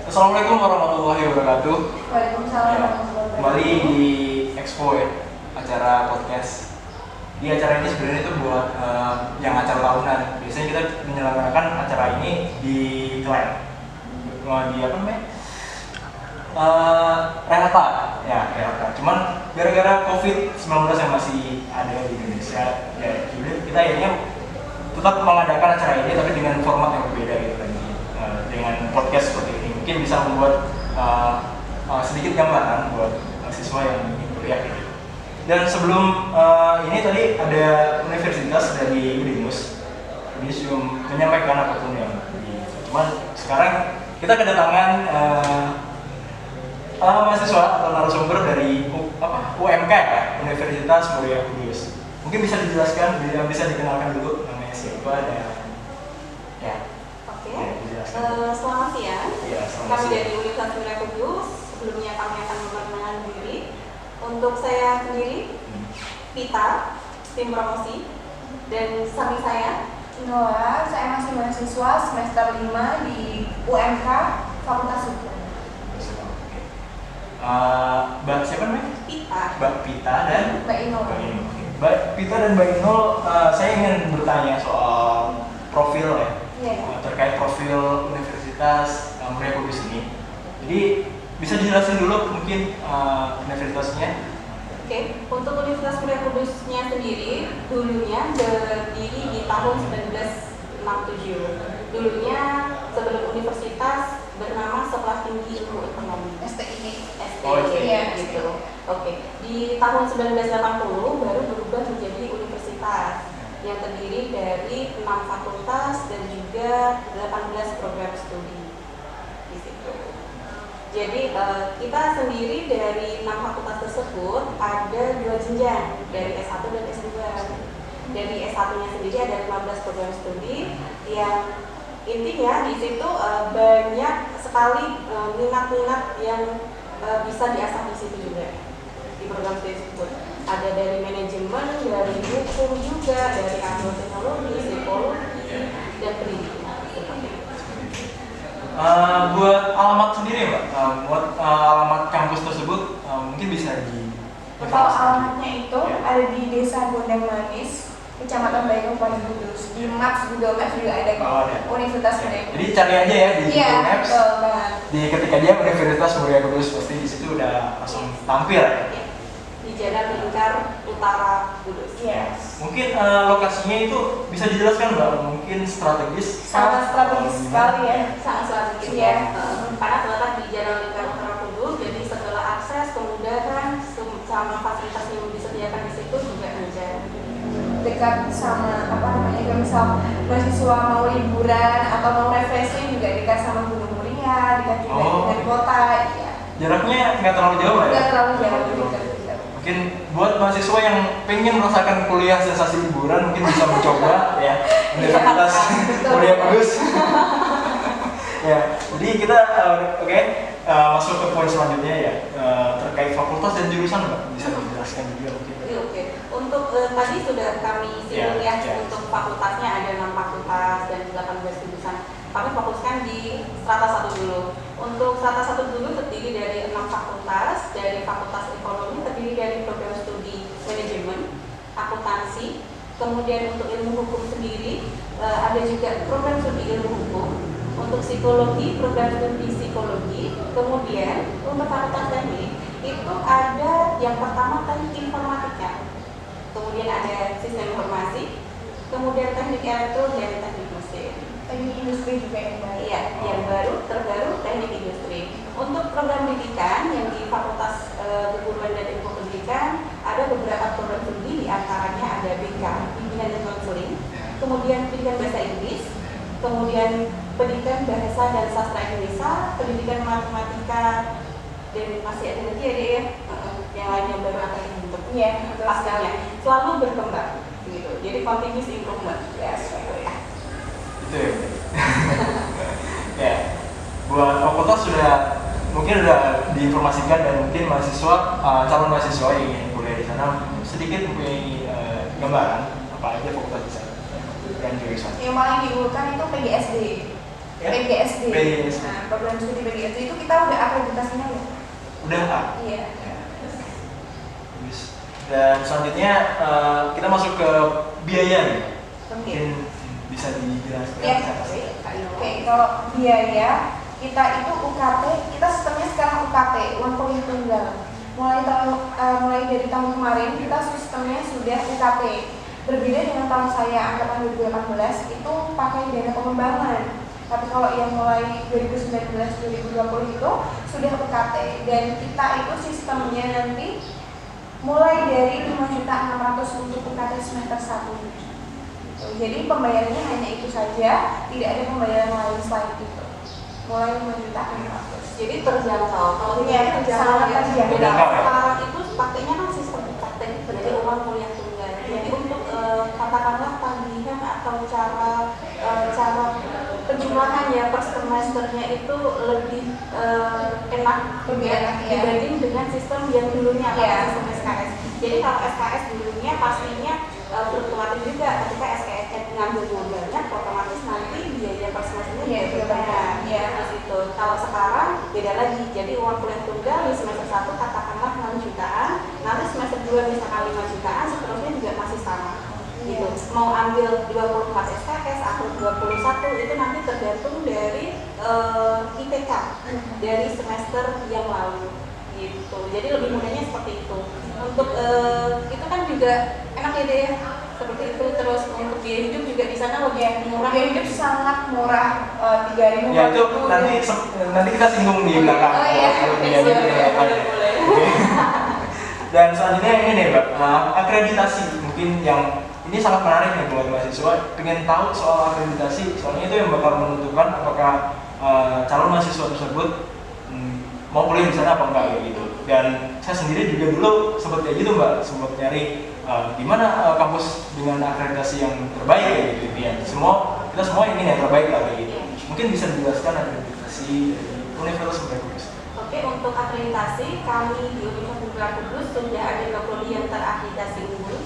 Assalamualaikum warahmatullahi wabarakatuh. Waalaikumsalam Ya, warahmatullahi wabarakatuh. kembali di Expo ya, acara podcast. Di acara ini sebenarnya itu buat yang acara tahunan. Biasanya kita menyelenggarakan acara ini di Klen. Di apa namanya? Renata, ya Renata. Cuman gara-gara COVID-19 yang masih ada di Indonesia, ya jadi kita akhirnya tetap mengadakan acara ini tapi dengan format yang berbeda gitu lagi. Dengan podcast seperti ini mungkin bisa membuat sedikit gambaran buat mahasiswa yang ingin kuliah gitu. Dan sebelum ini tadi ada universitas dari Udinus, ini sebelum menyampaikan apapun yang cuman sekarang kita kedatangan mahasiswa atau narasumber dari UMK ya, Universitas Muria Kudus. Mungkin bisa dijelaskan, bisa dikenalkan dulu namanya siapa dan ya. Oke. Ya, Selamat siang. Ya, selamat Kami siang. dari Universitas Muria Kudus. Sebelumnya kami akan memperkenalkan diri. Untuk saya sendiri, Pita, tim promosi, dan samping saya Noah, saya masih mahasiswa semester 5 di UMK Fakultas Hukum. Mbak siapa namanya? Pita. Mbak Pita dan Mbak Inul. Mbak Inul. Oke. Mbak Pita dan Mbak Inul, saya ingin bertanya soal profil ya, Iya. terkait profil Universitas Muria Kudus ini. Jadi bisa dijelasin dulu mungkin universitasnya. Oke, untuk Universitas Muria Kudusnya sendiri, dulunya berdiri di tahun 1967. Dulunya sebelum universitas bernama Sekolah Tinggi Ilmu Ekonomi. STI. Oh, STI, gitu. Oke, di tahun 1980 baru berubah menjadi universitas yang terdiri dari 6 fakultas dan juga 18 program studi di situ. Jadi kita sendiri dari 6 fakultas tersebut ada 2 jenjang, dari S1 dan S2. Dari S1-nya sendiri ada 15 program studi yang intinya di situ banyak sekali minat-minat yang bisa diasah di situ juga di program studi tersebut. Ada dari manajemen, dari hukum juga, dari agroteknologi, psikologi, dan pendidikan seperti itu. Buat alamat sendiri Mbak, buat alamat kampus tersebut mungkin bisa di Kalau alamatnya itu Ya. ada di Desa Gondang Manis, Kecamatan Bayi Kabupaten Kudus. Di Maps, Google Maps juga ada Oh, ada. Universitas Muria Kudus. Jadi cari aja ya di Iya, Google Maps. betul banget. Di ketik aja Universitas Muria Kudus pasti di situ udah langsung tampil ya. Ya, di Jalan Lingkar Utara Kudus. Iya. Mungkin lokasinya itu bisa dijelaskan Mbak, mungkin strategis. Sangat strategis sekali ya. Sangat strategis Iya. karena terletak di Jalan Lingkar Utara Kudus, jadi segala akses, kemudahan, sama fasilitas yang disediakan di situ juga menjadi Dekat sama kalau misal mahasiswa mau liburan atau mau refreshing juga dekat sama Gunung Muria, dekat juga Oh. dengan kota. Iya. Jaraknya nggak terlalu jauh lah ya. Nggak terlalu jauh, Terlalu dekat. Mungkin buat mahasiswa yang pengen merasakan kuliah sensasi liburan mungkin bisa mencoba ya Universitas Betul. Muria Kudus. Ya, jadi kita masuk ke poin selanjutnya ya, terkait fakultas dan jurusan Mbak, bisa dijelaskan juga mungkin. Oke. Untuk tadi sudah kami singgung Ya, ya, ya. untuk fakultasnya ada 6 fakultas dan 18 jurusan. Kami fokuskan di strata 1 dulu. Untuk strata 1 dulu terdiri dari 6 fakultas. Dari Fakultas Ekonomi terdiri dari program studi manajemen, akuntansi. Kemudian untuk ilmu hukum sendiri ada juga program studi ilmu hukum. Untuk psikologi, program studi psikologi. Kemudian untuk fakultas teknik itu ada yang pertama teknik informatika, kemudian ada sistem informasi, kemudian teknik elektro dan teknik mesin. Teknik industri juga yang baik. Iya, yang terbaru teknik industri. Untuk program pendidikan yang di Fakultas Keguruan dan Ilmu Pendidikan ada beberapa program studi, diantaranya ada BK, bimbingan dan konseling, kemudian pendidikan bahasa Inggris, kemudian pendidikan bahasa dan sastra Indonesia, pendidikan matematika, dan masih ada lagi ya, yang lain yang baru akan dibentuk. Iya, betul sekali. Pastinya selalu berkembang, gitu. Jadi continuous improvement, ya, gitu ya. Itu ya. Ya, buat fakultas sudah mungkin udah diinformasikan dan mungkin mahasiswa calon mahasiswa yang ingin kuliah di sana sedikit mempunyai gambaran apa aja fakultas di sana dan jurusan. Yang paling diunggulkan itu PGSD. PGSD. PGSD. Nah, program studi PGSD itu kita udah akreditasinya ya? Udah A. Iya. Ya. Bagus. Dan selanjutnya kita masuk ke biaya nih. Mungkin bisa dijelaskan. Ya. Oke, kalau biaya kita itu UKT, kita sistemnya sekarang UKT, uang kuliah tunggal. Mulai dari tahun kemarin kita sistemnya sudah UKT. Berbeda dengan tahun saya angkatan 2018 itu pakai dana pengembangan. Tapi kalau yang mulai 2019-2020 itu sudah UKT, dan kita itu sistemnya nanti mulai dari 5.600.000 untuk UKT semester 1. Jadi pembayarannya hanya itu saja, tidak ada pembayaran lain selain itu. Mulai 5.600.000. Jadi terjangkau. Kalau Iya, terjangkau ya. terjangkau. Beda sekarang itu pakainya kan sistem UKT, jadi uang kuliah tunggal. Jadi untuk katakanlah tagihan atau cara penjumlahan ya per semesternya itu lebih enak dibanding dengan sistem yang dulunya sistem SKS. Jadi kalau SKS dulunya pastinya fluktuatif juga, ketika SKS ngambilnya banyak, otomatis nanti biaya per semesternya beda. Terus itu. Kalau sekarang beda lagi, jadi uang kuliah tunggal di semester 1 katakanlah 6 jutaan, nanti semester 2 misalkan 5 jutaan, seterusnya juga masih sama. Gitu. Mau ambil 24 SKS atau 21 itu nanti tergantung dari IPK dari semester yang lalu gitu. Jadi lebih mudahnya seperti itu. Untuk itu kan juga enak ya deh, seperti itu. Terus untuk biaya hidup juga di sana lebih murah. Biaya hidup sangat murah, 3.000. Ya itu nanti kita singgung di belakang. Oh iya. Dan selanjutnya ini nih Mbak, akreditasi mungkin yang ini sangat menarik nih buat mahasiswa. Pengen tahu soal akreditasi, soalnya itu yang bakal menentukan apakah calon mahasiswa tersebut mau kuliah di sana apa enggak gitu. Dan saya sendiri juga dulu sempat kayak gitu Mbak, sempat nyari di mana kampus dengan akreditasi yang terbaik kayak gitu ya. Kita semua ingin yang terbaik lah kayak gitu. Mungkin bisa dijelaskan akreditasi dari Universitas Bunda Kudus. Oke, untuk akreditasi kami di Universitas Bunda Kudus sudah ada 2 prodi yang terakreditasi unggul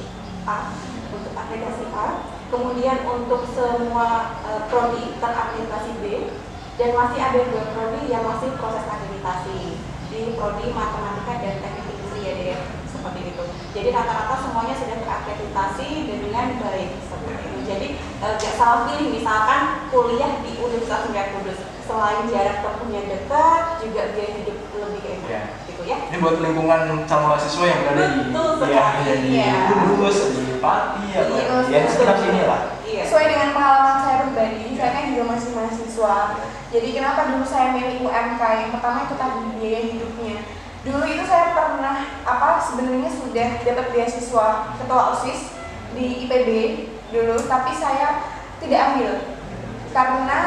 A, untuk akreditasi A. Kemudian untuk semua prodi terakreditasi B, dan masih ada 2 prodi yang masih proses akreditasi di prodi matematika dan teknik industri ya deh, seperti itu. Jadi rata-rata semuanya sudah terakreditasi dengan baik seperti itu. Jadi gak salah pilih, misalkan kuliah di Universitas Bunda Kudus, selain jarak tempuhnya dekat, juga biaya hidup lebih enak gitu ya. Ini buat lingkungan calon mahasiswa yang berada di Kudus, di Pati atau di sekitar sini lah. Sesuai dengan pengalaman saya pribadi, saya kan juga masih mahasiswa. Jadi kenapa dulu saya milih UMK? Yang pertama itu tadi biaya hidupnya. Dulu itu saya pernah sebenarnya sudah dapat beasiswa ketua OSIS di IPB dulu, tapi saya tidak ambil karena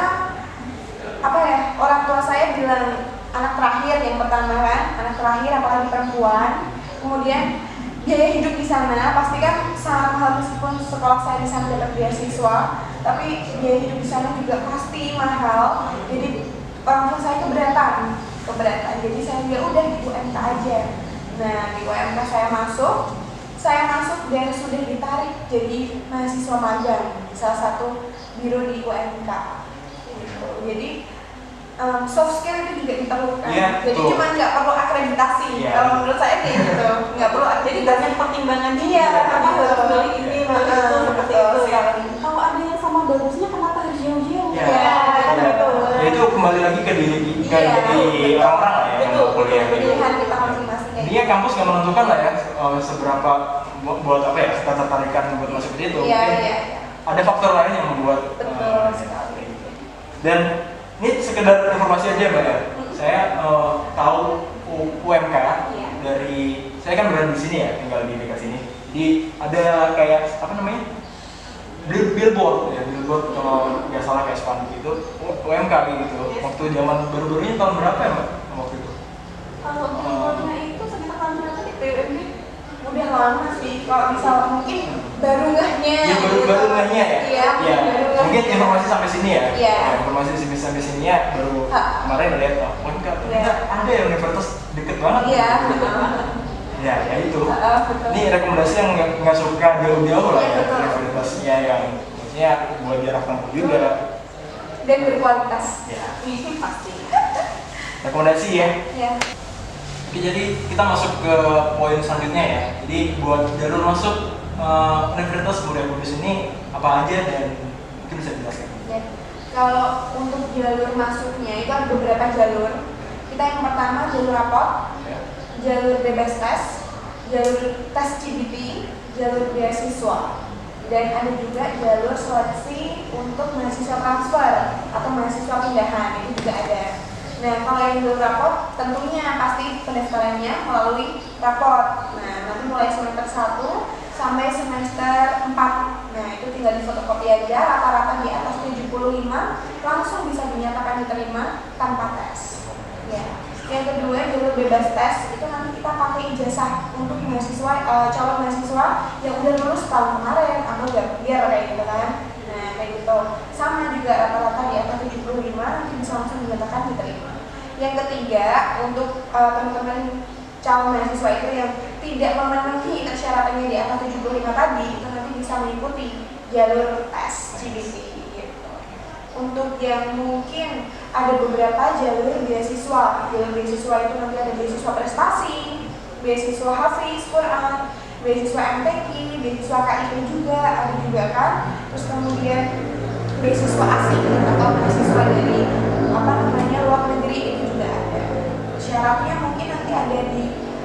orang tua saya bilang anak terakhir, yang pertama kan anak terakhir apalagi perempuan, kemudian biaya hidup di sana pasti kan sangat mahal. Meskipun sekolah saya di sana dapat beasiswa, tapi biaya hidup di sana juga pasti mahal. Jadi orang tua saya keberatan. Jadi saya ya udah di UMK aja. Nah di UMK saya masuk dan sudah ditarik jadi mahasiswa magang di salah satu biro di UMK. Gitu. Jadi soft skill itu juga diperlukan. Jadi cuma nggak perlu akreditasi. Kalau menurut saya kayak gitu, nggak perlu. Jadi banyak pertimbangan betul. Ini seperti itu ya. Kalau ada yang sama bagusnya kenapa harus jauh-jauh? Ya itu kembali lagi ke diri orang-orang lah ya. Betul. Pilihan kita masing-masing. Ini kampus nggak menentukan lah ya seberapa buat ketertarikan buat masuk ke situ. Ada faktor lain yang membuat. Betul sekali. Dan ini sekedar informasi aja Mbak ya. Saya tahu UMK dari saya kan berada di sini ya, tinggal di dekat sini. Jadi ada kayak billboard kalau nggak salah kayak spanduk gitu, UMK gitu. Waktu zaman baru-barunya tahun berapa ya Mbak waktu itu? Kalau billboardnya itu sekitar tahun berapa di PUMD? Udah lama sih, kalau misal mungkin baru ngehnya. Ya baru ngehnya ya. Iya. Mungkin informasi sampai sini ya. Iya. Informasi sampai sini ya baru kemarin lihat UMK ternyata ada ya universitas deket banget. Iya. Ya itu. Betul. Ini rekomendasi yang nggak suka jauh-jauh lah ya, Betul. universitasnya yang maksudnya buat jarak tempuh juga. dan berkualitas. Ya. Pasti. Rekomendasi ya. Ya. Oke, jadi kita masuk ke poin selanjutnya ya. Jadi buat jalur masuk Universitas Mulia Kudus ini apa aja dan mungkin bisa dijelaskan? Ya. Kalau untuk jalur masuknya itu ada beberapa jalur. Kita yang pertama jalur rapot, Ya. jalur bebas tes, jalur tes CBT, jalur beasiswa, dan ada juga jalur seleksi untuk mahasiswa transfer atau mahasiswa pindahan, itu juga ada. Nah, kalau yang jalur rapot tentunya pasti pendaftarannya melalui rapot. Nah, nanti mulai semester 1 sampai semester 4. Nah, itu tinggal difotokopi aja, rata-rata di atas 75 langsung bisa dinyatakan diterima tanpa tes. Ya. Yang kedua jalur bebas tes, itu nanti kita pakai ijazah untuk mahasiswa calon mahasiswa yang udah lulus tahun kemarin atau gap year kayak gitu kan. Nah, kayak gitu. Sama juga rata-rata di atas 75 nanti bisa langsung dinyatakan diterima. Yang ketiga, untuk teman-teman calon mahasiswa itu yang tidak memenuhi persyaratannya di atas 75 tadi, itu nanti bisa mengikuti jalur tes CBT gitu. Untuk yang mungkin ada beberapa jalur beasiswa. Jalur beasiswa itu nanti ada beasiswa prestasi, beasiswa Hafiz Quran, beasiswa MTQ, beasiswa KIP juga ada juga kan. Terus kemudian beasiswa asing atau beasiswa dari luar negeri itu juga ada. Syaratnya mungkin nanti ada di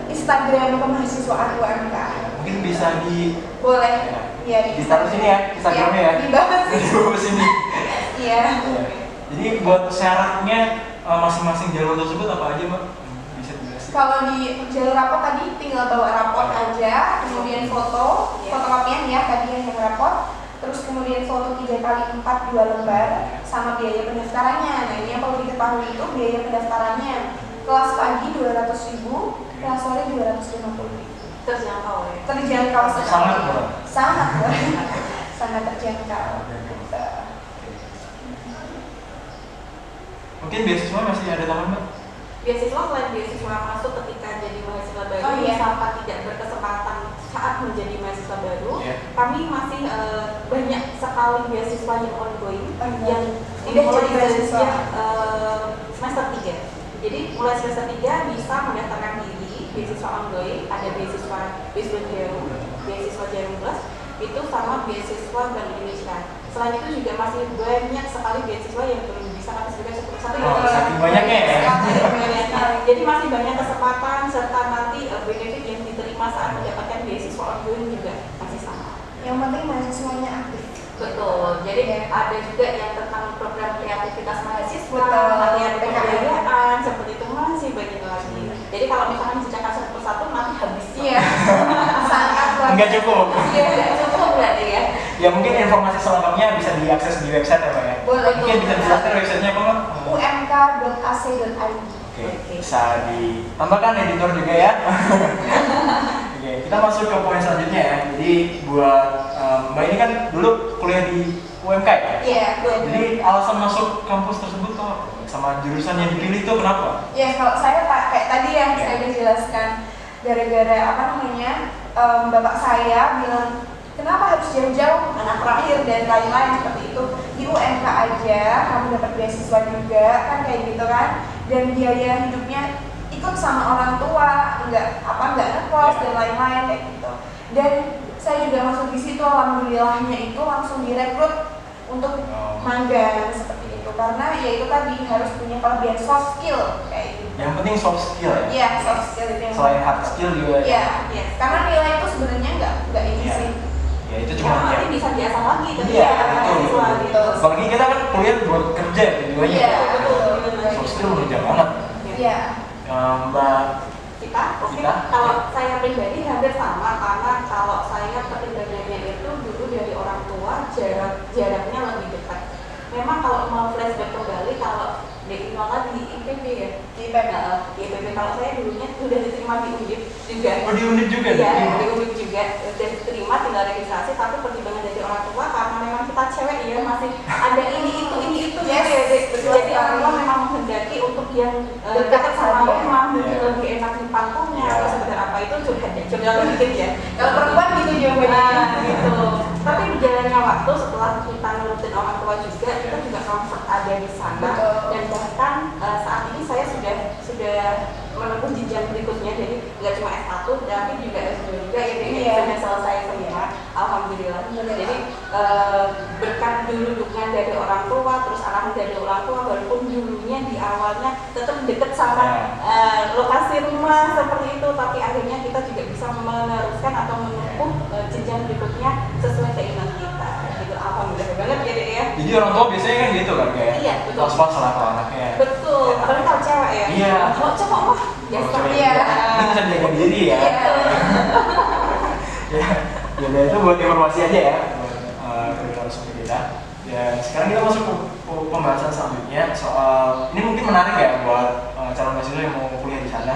Instagram kemahasiswaan UMK. Mungkin bisa Boleh ya ditaruh sini ya, Instagramnya ya. Di bawah Di bawah sini. Iya. Jadi buat syaratnya masing-masing jalur tersebut apa aja, Mbak? Bisa dijelasin? Kalau di jalur rapot tadi tinggal bawa rapot aja, kemudian foto, fotokopian ya tadi yang rapot, terus kemudian foto 3x4 2 lembar sama biaya pendaftarannya. Nah, ini yang perlu diketahui itu biaya pendaftarannya. Kelas pagi 200.000, kelas sore 250.000. Terjangkau ya. Terjangkau sekali. Sangat murah. Sangat murah. Sangat terjangkau. Mungkin beasiswa masih ada tambahan, Mbak? Beasiswa selain beasiswa masuk ketika jadi mahasiswa baru, misalkan tidak berkesempatan saat menjadi mahasiswa baru, kami masih banyak sekali beasiswa yang ongoing yang udah mulai jadi beasiswa semester 3. Jadi mulai semester 3 bisa mendaftarkan diri beasiswa ongoing, ada beasiswa Jarum, beasiswa Jarum Plus, itu sama beasiswa Bank Indonesia. Selain itu juga masih banyak sekali beasiswa yang belum bisa kami sebutkan satu saking banyaknya ya. Jadi masih banyak kesempatan serta nanti benefit yang diterima saat mendapatkan beasiswa ongoing juga masih sama. Yang penting mahasiswanya aktif. Betul. Jadi ada juga yang tentang program kreativitas mahasiswa, Betul. latihan kebudayaan, seperti itu masih banyak lagi. Jadi kalau misalkan diceritakan satu persatu nanti habis. Iya. Sangat luar. Enggak cukup. Iya, enggak cukup berarti ya. Ya mungkin informasi selengkapnya bisa diakses di website ya, Pak ya. Boleh. Mungkin bisa dijelaskan websitenya apa, Mbak? umk.ac.id. Oke, bisa ditambahkan editor juga ya. Oke, kita masuk ke poin selanjutnya ya. Jadi buat Mbak ini kan dulu kuliah di UMK ya? Iya, Jadi alasan masuk kampus tersebut tuh apa? Sama jurusan yang dipilih itu kenapa? Ya, kalau saya kayak tadi yang saya udah jelaskan, gara-gara bapak saya bilang kenapa harus jauh-jauh anak terakhir dan lain-lain seperti itu, di UMK aja kamu dapat beasiswa juga kan kayak gitu kan, dan biaya hidupnya ikut sama orang tua, nggak ngekos dan lain-lain kayak gitu. Dan saya juga masuk di situ, alhamdulillahnya itu langsung direkrut untuk magang seperti itu, karena ya itu tadi harus punya kelebihan soft skill kayak gitu. Yang penting soft skill ya? Iya, soft skill itu yang selain hard skill juga. Iya, karena nilai itu sebenarnya nggak ini sih. Ya itu Yang cuma nanti bisa diasah lagi tadi Iya, ya, mahasiswa gitu. Apalagi kita kan kuliah buat kerja tujuannya. Iya, betul. Soft skill menunjang banget. Iya. Mbak Kita, kalau saya pribadi hampir sama, karena kalau saya pertimbangannya itu dulu dari orang tua jaraknya lebih dekat. Memang kalau mau flashback kembali, kalau di IPB ya, di IPB kalau saya dulunya sudah diterima di UNIP juga. Oh, di UNIP juga? Iya, di UNIP juga sudah diterima, tinggal registrasi, tapi pertimbangan dari orang tua karena memang kita cewek ya masih ada ini itu yes. Jadi orang tua memang menghendaki untuk yang dekat sama rumah, mungkin lebih enak di pantungnya atau sekedar apa itu sudah dikit ya. Kalau perempuan gitu jawabannya. Gitu. Tapi berjalannya waktu setelah kita nurutin orang tua juga, kita juga comfort ada di sana. Betul. Dan bahkan saat ini saya sudah menempuh jenjang berikutnya, jadi nggak cuma S1 tapi juga S2 juga ya, Iya. sudah selesai semua, alhamdulillah. Jadi berkat dulu dukungan dari orang tua, terus arahan dari orang tua, walaupun dulunya di awalnya tetap deket sama lokasi rumah seperti itu, tapi akhirnya kita juga bisa meneruskan atau menempuh jenjang berikutnya sesuai keinginan kita. Gitu, alhamdulillah banget ya Dek ya. Jadi orang tua biasanya kan gitu kan kayak Iya, betul. pas-pas lah kalau anaknya. Betul, Ya. apalagi kalau cewek ya. Iya. Kalau cowok mah biasa. Oh, cewek Iya. juga. Ini bisa jaga diri ya. Ya, ya udah, itu buat informasi aja ya buat kedua narasumber kita. Ya sekarang kita masuk ke pembahasan selanjutnya soal ini mungkin menarik ya buat calon mahasiswa yang mau kuliah di sana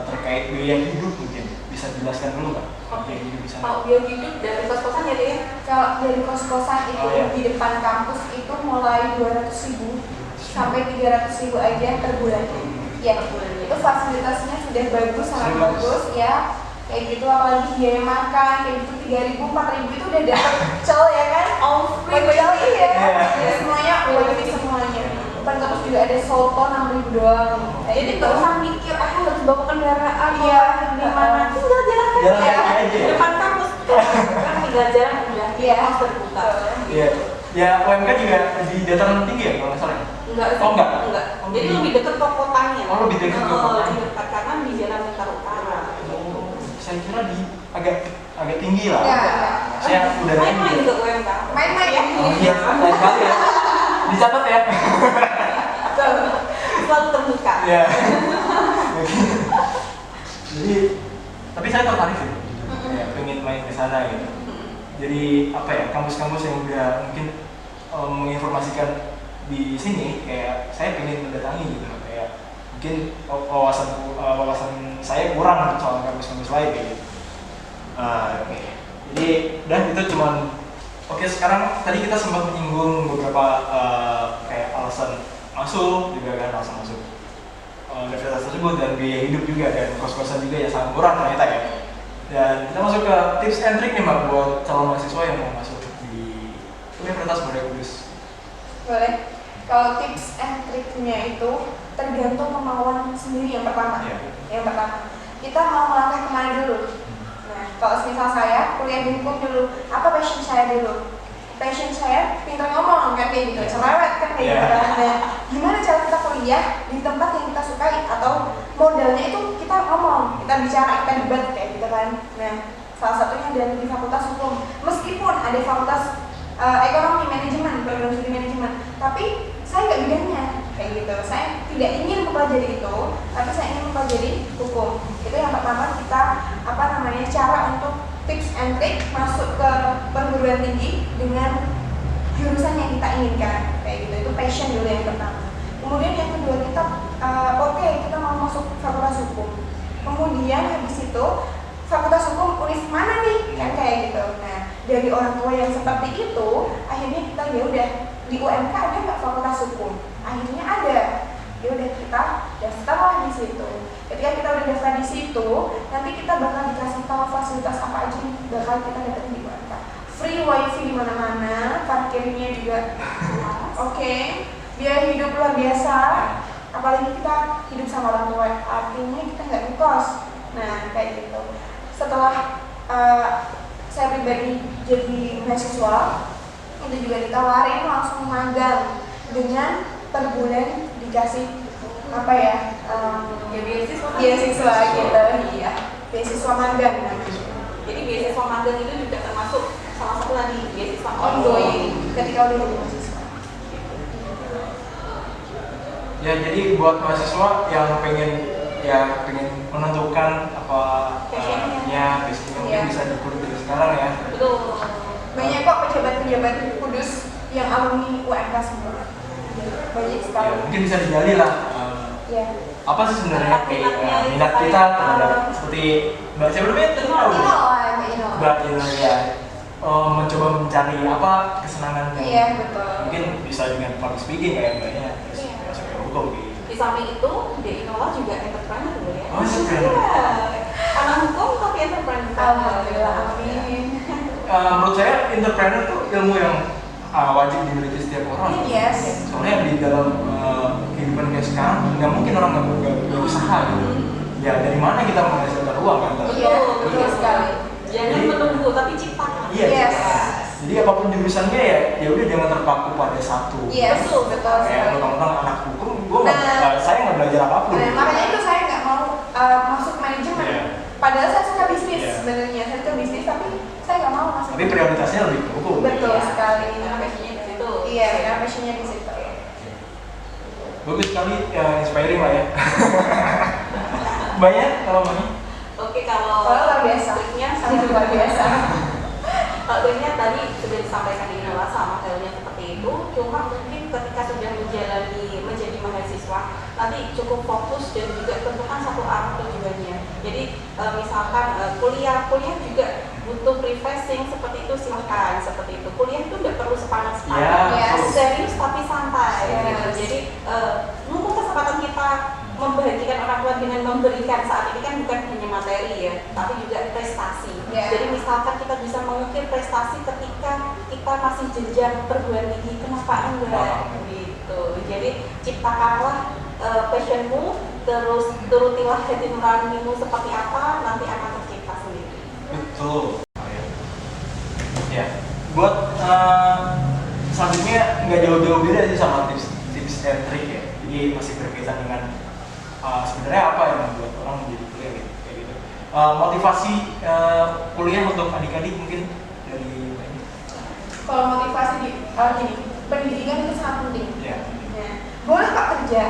terkait biaya hidup, mungkin bisa dijelaskan dulu nggak biaya hidup di sana? Kalau biaya hidup dari kos-kosan ya Dek ya. Kalau dari kos-kosan itu Oh, iya. di depan kampus itu mulai 200.000 sampai 300.000 aja per bulan. Ya, Per bulan, ya. itu fasilitasnya sudah bagus, sangat Sudah bagus. bagus ya. Kayak gitu, apalagi biaya makan kayak gitu 3.000, 4.000 itu udah dapet cel ya kan? All free Hotel iya, ya. ya, semuanya wifi semuanya. Depan kampus juga ada soto 6.000 doang. Kayak Jadi gitu. nggak usah mikir harus bawa kendaraan Iya. di mana, tinggal jalan kaki Jalan ya. kaki aja ya? Depan kampus kan tinggal jalan udah Iya. harus terbuka. Iya. Ya UMK juga di dataran tinggi ya kalau nggak salah ya? Enggak sih. Oh, enggak? Jadi lebih dekat ke kotanya. Oh, lebih dekat ke kotanya. Lebih dekat karena di Jalan Lingkar Utara. Oh, saya kira di agak tinggi lah. Iya. Saya udah Main-main tinggi. ke UMK. Main-main ya. Oh iya, lain kali ya. Dicatat ya. Selalu terbuka. Ya. Jadi, tapi saya tertarik sih. Ya, pengen main ke sana gitu. Jadi apa ya, kampus-kampus yang udah mungkin menginformasikan di sini, kayak saya pengen mendatangi gitu, kayak mungkin wawasan saya kurang soal kampus-kampus lain kayak gitu. Oke. Jadi, dan itu cuman oke. Sekarang tadi kita sempat menyinggung beberapa kayak alasan masuk juga kan, alasan masuk universitas tersebut dan biaya hidup juga dan kos-kosan juga ya sangat murah ternyata ya. Dan kita masuk ke tips and trick nih Mbak buat calon mahasiswa yang mau masuk di Universitas Muda Kudus. Boleh. Kalau tips and triknya itu tergantung kemauan sendiri yang pertama. Iya. Yang pertama, kita mau melangkah kemana dulu? Nah, kalau misal saya kuliah di hukum dulu, apa passion saya dulu? Passion saya pintar ngomong kan kayak gitu, cerewet kan kayak gitu. Nah, gimana cara kita kuliah di tempat yang kita sukai atau modalnya itu kita ngomong, kita bicara, kita debat kayak gitu kan. Nah, salah satunya dari di fakultas hukum. Meskipun ada fakultas ekonomi, manajemen, program studi manajemen, tapi saya nggak bidangnya kayak gitu. Saya tidak ingin mempelajari itu, tapi saya ingin mempelajari hukum. Itu yang pertama, kita cara untuk tips and trick masuk ke perguruan tinggi dengan jurusan yang kita inginkan kayak gitu. Itu passion dulu yang pertama. Kemudian yang kedua, kita kita mau masuk fakultas hukum. Kemudian habis itu fakultas hukum univ mana nih kan kayak gitu. Nah, dari orang tua yang seperti itu, akhirnya kita ya udah di UMK ada nggak fakultas hukum? Akhirnya ada. Ya udah, kita daftarlah di situ. Ketika kita udah daftar di situ, nanti kita bakal dikasih tahu fasilitas apa aja yang bakal kita dapetin di UMK. Free wifi di mana-mana, parkirnya juga oke. Biaya hidup luar biasa. Apalagi kita hidup sama orang tua, artinya kita nggak ngekos. Nah, kayak gitu. Setelah saya pribadi jadi mahasiswa, itu juga ditawarin langsung magang dengan per bulan dikasih apa ya? Beasiswa gitu. Iya, beasiswa magang namanya. Jadi beasiswa magang itu juga termasuk salah satu lagi beasiswa Ongoing ketika udah jadi mahasiswa. Ya, jadi buat mahasiswa yang pengen menentukan apa passionnya. basicnya Iya. mungkin bisa dikulik dari sekarang ya. Betul. Banyak kok pejabat-pejabat Kudus yang alumni UMK semua. Banyak sekali. Ya, mungkin bisa digali lah. Iya. Apa sih sebenarnya minat kita terhadap seperti Mbak siapa namanya tadi tahu? Ino lah, Mbak Ino. Mbak Ino ya. Mencoba mencari apa kesenangan yang Iya, betul. mungkin bisa dengan public speaking kayak Mbaknya, terus Iya. masuk ke hukum gitu. Di samping itu, di Inola juga entrepreneur dulu ya. Oh, entrepreneur. Iya. Anak hukum tapi entrepreneur. Alhamdulillah, amin. menurut saya entrepreneur tuh ilmu yang wajib dimiliki setiap orang. Yes. Soalnya di dalam kehidupan kayak sekarang nggak mungkin orang nggak berusaha gitu. Ya dari mana kita menghasilkan uang kan? Iya, betul sekali. Jangan menunggu tapi ciptakan. Iya. Yes. Jadi apapun jurusannya ya udah jangan terpaku pada satu. Yes, betul Kayak sekali. mentang-mentang anak hukum, Nah. saya nggak belajar apapun. Nah, makanya itu saya nggak mau masuk manajemen. Iya. Padahal saya suka bisnis Iya. sebenarnya, saya suka bisnis tapi saya nggak mau masuk. Tapi prioritasnya lebih ke hukum. Betul Iya. sekali. Karena passionnya di situ. Iya, karena passionnya di situ. Bagus sekali, inspiring lah ya. Banyak kalau banyak. Oke, kalau Kalau luar biasa, triknya sangat luar biasa. kalau triknya tadi sudah disampaikan di Inola sama modelnya seperti itu. Cuma mungkin ketika sudah menjadi mahasiswa, nanti cukup fokus dan juga tentukan satu arah tujuannya. Jadi misalkan kuliah juga butuh refreshing seperti itu, silahkan seperti itu. Kuliah itu tidak perlu sepanas-panas, Ya, serius tapi santai. Yes. Gitu. Jadi mumpung kesempatan kita membahagiakan orang tua dengan memberikan saat ini kan bukan hanya materi ya, tapi juga prestasi. Yeah. Jadi misalkan kita bisa mengukir prestasi ketika kita masih jenjang perguruan tinggi, kenapa enggak? Gitu. Jadi ciptakanlah passionmu, terus turutilah hati nuranimu seperti apa, nanti akan tercipta sendiri. Betul. Ya, buat selanjutnya nggak jauh-jauh beda sih sama tips and trick ya. Jadi masih berkaitan dengan sebenarnya apa yang membuat orang menjadi kuliah gitu, kayak gitu. Motivasi kuliah untuk adik-adik mungkin dari ini. Kalau motivasi gini, pendidikan itu sangat penting. Ya. Nah, boleh Pak kerja,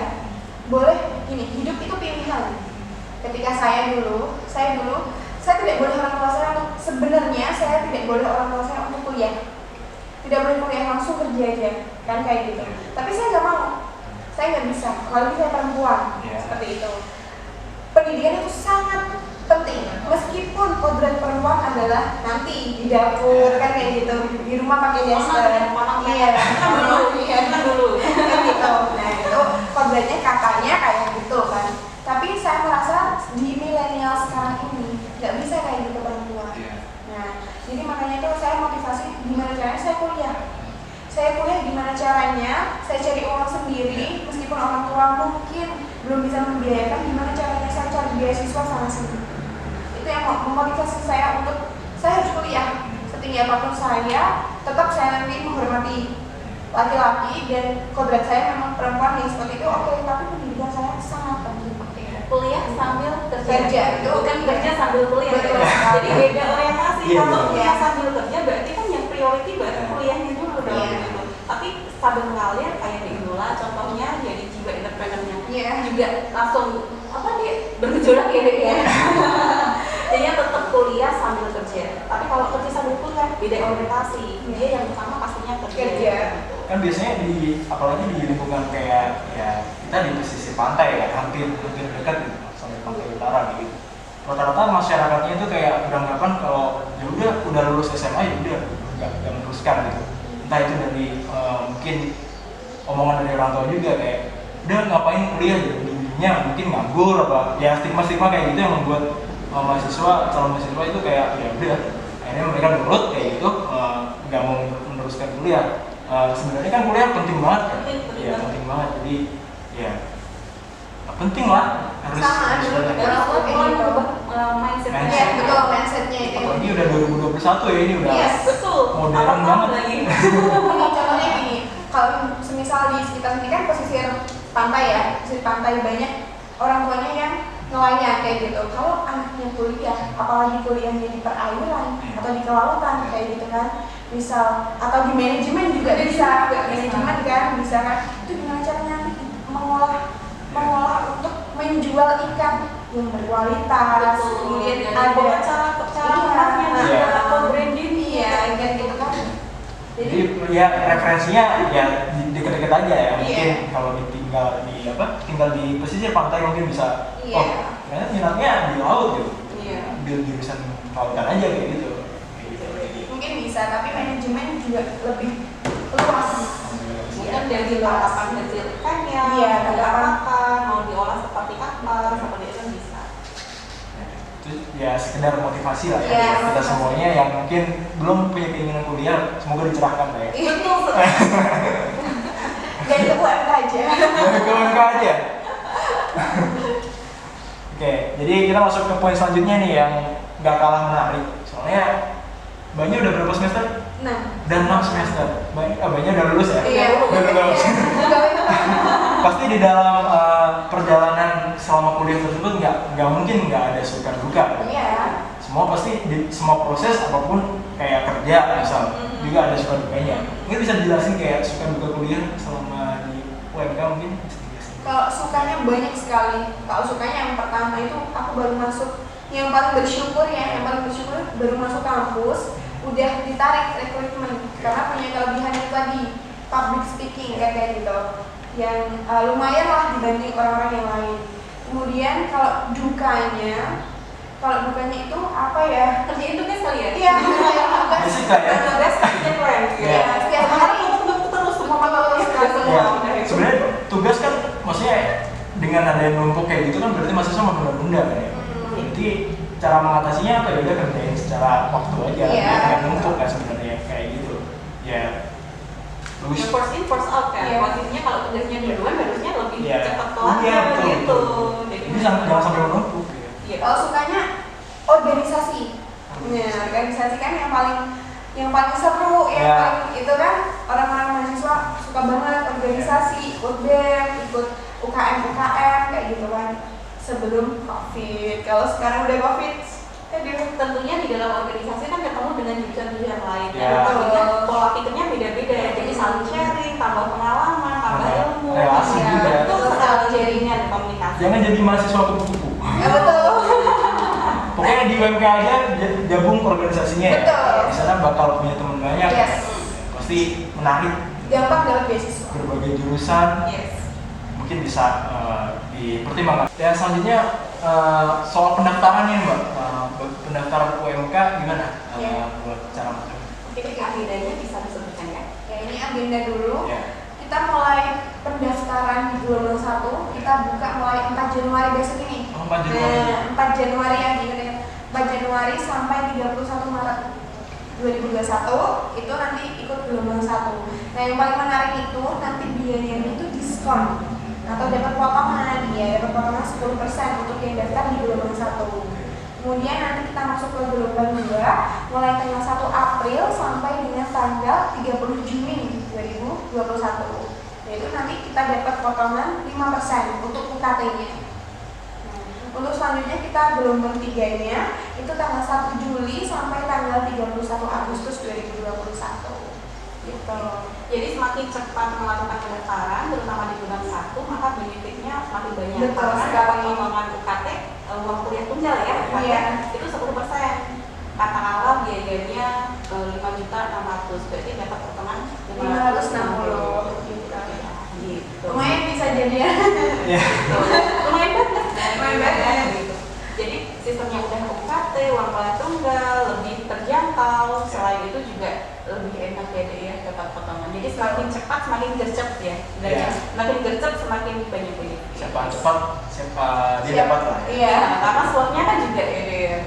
boleh gini, hidup itu pilihan. Ketika saya dulu saya tidak boleh orang tua saya untuk sebenarnya saya tidak boleh orang tua saya untuk kuliah. Tidak boleh kuliah, langsung kerja aja, kan kayak gitu. Tapi saya nggak mau, saya nggak bisa. Apalagi saya perempuan, seperti itu. Pendidikan itu sangat penting. Meskipun kodrat perempuan adalah nanti di dapur kan kayak gitu, di rumah pakai daster. Iya, Kan dulu. kan gitu. Nah itu kodratnya katanya kayak gitu kan. Tapi saya merasa di milenial sekarang ini nggak bisa kayak gitu perempuan. Nah, jadi makanya itu saya motivasi gimana caranya saya kuliah. Saya kuliah gimana caranya, saya cari uang sendiri, meskipun orang tua mungkin belum bisa membiayakan, gimana caranya saya cari beasiswa sana sini. Itu yang memotivasi saya untuk saya harus kuliah. Setinggi apapun saya, tetap saya nanti menghormati laki-laki dan kodrat saya memang perempuan yang seperti itu. Oke, tapi pendidikan saya sangat penting. Kuliah sambil Kerja, itu bukan kerja sambil kuliah. Betul. Jadi beda orientasi. Iya, Kalau betul. kuliah sambil kerja berarti kan yang priority berarti kuliahnya dulu dong. Iya. Gitu. Tapi sambil mengalir kayak di Inola contohnya jadi jiwa entrepreneurnya Iya. juga langsung apa dia bergejolak ya deh ya. Jadinya tetap kuliah sambil kerja. Tapi kalau kerja sambil kuliah beda orientasi. Dia yang utama pastinya kerja. Kerja. Kan biasanya apalagi di lingkungan kayak ya kita di pesisir pantai ya, hampir dekat gitu sampai pantai utara gitu. Rata-rata masyarakatnya itu kayak beranggapan kalau ya udah lulus SMA ya udah nggak meneruskan gitu. Entah itu dari mungkin omongan dari orang tua juga kayak udah ngapain kuliah gitu, ujung-ujungnya mungkin nganggur apa ya stigma kayak gitu yang membuat calon mahasiswa itu kayak ya udah akhirnya mereka nurut kayak gitu nggak mau meneruskan kuliah. Sebenarnya kan kuliah penting banget kan? Iya penting banget, jadi ya penting lah harus Sama, belajar. Orang tua kayak gitu. Mindsetnya. Iya, betul mindsetnya itu. Apalagi udah 2021 ya, ini udah Yes, betul. modern Apa-apa banget. lagi. Ini contohnya gini, kalau semisal di sekitar sini kan pesisir pantai ya, pesisir pantai banyak orang tuanya yang nelayan kayak gitu. Kalau anaknya kuliah, apalagi kuliahnya di perairan atau di kelautan kayak gitu kan, misal atau di manajemen juga bisa, manajemen kan bisa kan, itu gimana caranya mengolah untuk menjual ikan yang berkualitas, kemudian ada cara mengolah Iya. atau branding iya kayak gitu kan. Jadi ya referensinya ya deket-deket aja ya. Mungkin Iya. kalau tinggal di pesisir pantai mungkin bisa. Iya. Oh, ternyata minatnya di laut gitu. Iya. Ambil jurusan kelautan aja kayak gitu. Mungkin bisa, tapi manajemen juga lebih luas. Mungkin dari tatapan kecil ikannya, Iya, mau tatapan. makan, mau diolah seperti apa, seperti itu bisa. Terus ya sekedar motivasi lah ya, Iya, kita motivasi. semuanya yang mungkin belum punya keinginan kuliah, semoga dicerahkan lah ya. Betul. Jadi ke UMK aja. Dari UMK aja. Oke, jadi kita masuk ke poin selanjutnya nih yang nggak kalah menarik. Soalnya Banyak udah berapa semester? Nah, Dan 6 semester. Banyak udah lulus ya? iya, Udah lulus. iya. Pasti di dalam perjalanan selama kuliah tersebut nggak mungkin nggak ada suka duka. Iya. Semua pasti di semua proses apapun kayak kerja misal juga ada suka dukanya. Mungkin bisa dijelasin kayak suka duka kuliah selama di UMK mungkin bisa dijelasin. Kalau sukanya banyak sekali. Kalau sukanya yang pertama itu aku baru masuk, yang paling bersyukur ya, yang paling bersyukur baru masuk kampus, udah ditarik rekrutmen karena punya kelebihan itu tadi public speaking kayak gitu, yang lumayan lah dibanding orang-orang yang lain. Kemudian kalau dukanya itu apa ya? Kerjain tugas kali ya? Iya, Basic lah ya. Tugas kerja plan gitu Iya. ya. Setiap hari terus semua Ya, sebenarnya tugas kan maksudnya dengan ada yang numpuk kayak gitu kan berarti mahasiswa mau nunda kan ya. Jadi cara mengatasinya apa ya udah kerjain secara waktu aja, Iya. nggak numpuk kan sebenarnya kayak gitu. Ya, bagus. Ya, first in first out kan. Iya. Posisinya kalau tugasnya duluan harusnya lebih Iya. cepat kelar Iya, betul, gitu. betul. Jadi Jadi jangan sampai menumpuk. Ya. Iya. Kalau sukanya organisasi. Nah, organisasi kan yang paling seru, yang Ya. paling itu kan orang-orang mahasiswa suka banget organisasi, ikut BEM, ikut UKM kayak gitu kan. Sebelum COVID, kalau sekarang udah COVID, Tentunya di dalam organisasi kan ketemu dengan jurusan-jurusan lain. Ya. Tentunya pola pikirnya beda-beda. Jadi saling sharing, tambah pengalaman, tambah Tambah ilmu. relasi Ya, juga. betul sekali jaringan komunikasi. Jangan jadi mahasiswa kupu-kupu. ya betul. Pokoknya di UMK aja gabung organisasinya ya. Betul. Di sana bakal punya teman banyak. Yes. Pasti menarik. Gampang dapat beasiswa. Berbagai jurusan Yes. mungkin bisa dipertimbangkan. Ya selanjutnya soal pendaftarannya Mbak. Pendaftaran UMK gimana? Ya. Buat cara masuk? Jadi agendanya bisa disebutkan ya? Ya ini agenda dulu. Ya. Kita mulai pendaftaran di gelombang 1, kita buka mulai 4 Januari besok ini. Oh, 4 Januari. Nah, 4 Januari ya, diingat 4 Januari sampai 31 Maret 2021 itu nanti ikut gelombang 1. Nah, yang paling menarik itu nanti biayanya itu diskon atau dapat potongan, ya dapat potongan 10% untuk yang daftar di gelombang 1. Kemudian nanti kita masuk ke gelombang 2 mulai tanggal 1 April sampai dengan tanggal 30 Juni 2021. Yaitu nanti kita dapat potongan 5% untuk UKT-nya. Untuk selanjutnya kita gelombang 3-nya itu tanggal 1 Juli sampai tanggal 31 Agustus 2021. Gitu. Jadi semakin cepat melakukan pendaftaran, terutama di gelombang 1, maka benefitnya semakin banyak. Betul Karena sekali. dapat potongan UKT, uang kuliah tunggal ya, UKT, Iya. itu 10%. Katakanlah biayanya 5.600.000, berarti dapat potongan 560 gitu. Gitu. Lumayan bisa jadi ya. Ya. Lumayan banget. Lumayan banget. Gitu. Jadi sistemnya udah UKT, uang kuliah tunggal, lebih terjangkau. Selain itu juga lebih enak ya deh ya dapat potongan. Jadi semakin cepat semakin gercep ya. Iya. Semakin gercep semakin banyak banyak. Siapa cepat, siapa dia Siap. dapat lah. Ya. Iya. Karena slotnya kan juga ya deh.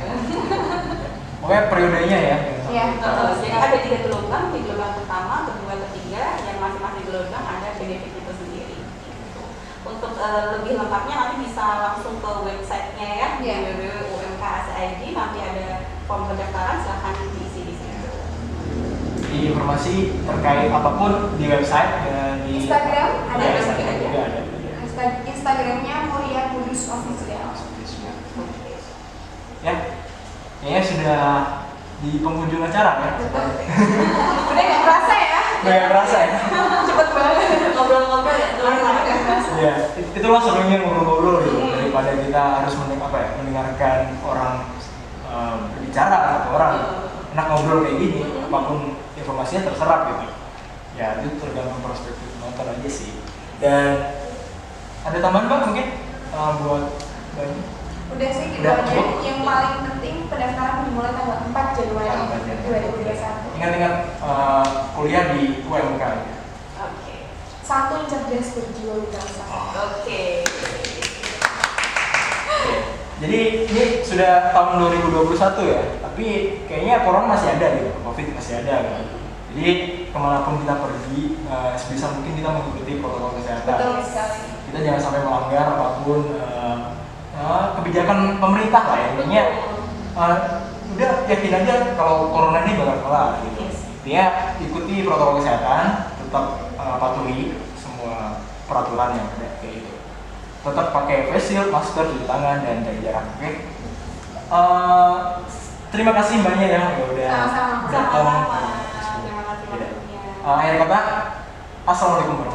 Pokoknya periodenya ya. Iya. Jadi ada 3 gelombang, di gelombang pertama, kedua, ketiga, yang masing-masing gelombang ada benefit itu sendiri. Gitu. Untuk lebih lengkapnya nanti bisa langsung ke websitenya ya, Iya. www.umk.ac.id, nanti ada form pendaftaran, silahkan diisi di situ. Informasi terkait apapun di website dan di Instagram ada Ya, juga. Instagram juga ada. Instagramnya Muria Kudus Official. Ya, kayaknya sudah di penghujung acara ya. Udah nggak kerasa ya? Banyak rasa ya. Cepet banget. Ngobrol-ngobrol ya, Nggak kerasa. Ya, itulah serunya ngobrol-ngobrol gitu. Daripada kita harus mendengarkan orang berbicara atau orang enak ngobrol kayak gini, apapun informasinya terserap gitu. Ya, itu tergantung perspektif penonton aja sih. Dan ada tambahan Mbak mungkin buat banyak. Udah sih gitu Udah, aja. cukup. Yang paling penting pendaftaran dimulai tanggal 4 Januari 2021. Ingat-ingat kuliah di UMK. Oke. Satu cerdas berjiwa wirausaha. Oke. Jadi ini sudah tahun 2021 ya, tapi kayaknya corona masih ada gitu, COVID masih ada gitu. Jadi kemanapun kita pergi, sebisa mungkin kita mengikuti protokol kesehatan. Betul sekali. Kita jangan sampai melanggar apapun kebijakan pemerintah lah ya. Intinya udah yakin aja kalau corona ini bakal kelar gitu. Yes. Intinya ikuti protokol kesehatan, tetap patuhi semua peraturan yang ada kayak gitu. Tetap pakai face shield, masker, cuci tangan, dan jaga jarak. Oke. Terima kasih mbaknya ya udah Sama-sama. datang. Sama-sama. Terima kasih waktunya. Akhir kata, assalamualaikum warahmatullahi wabarakatuh.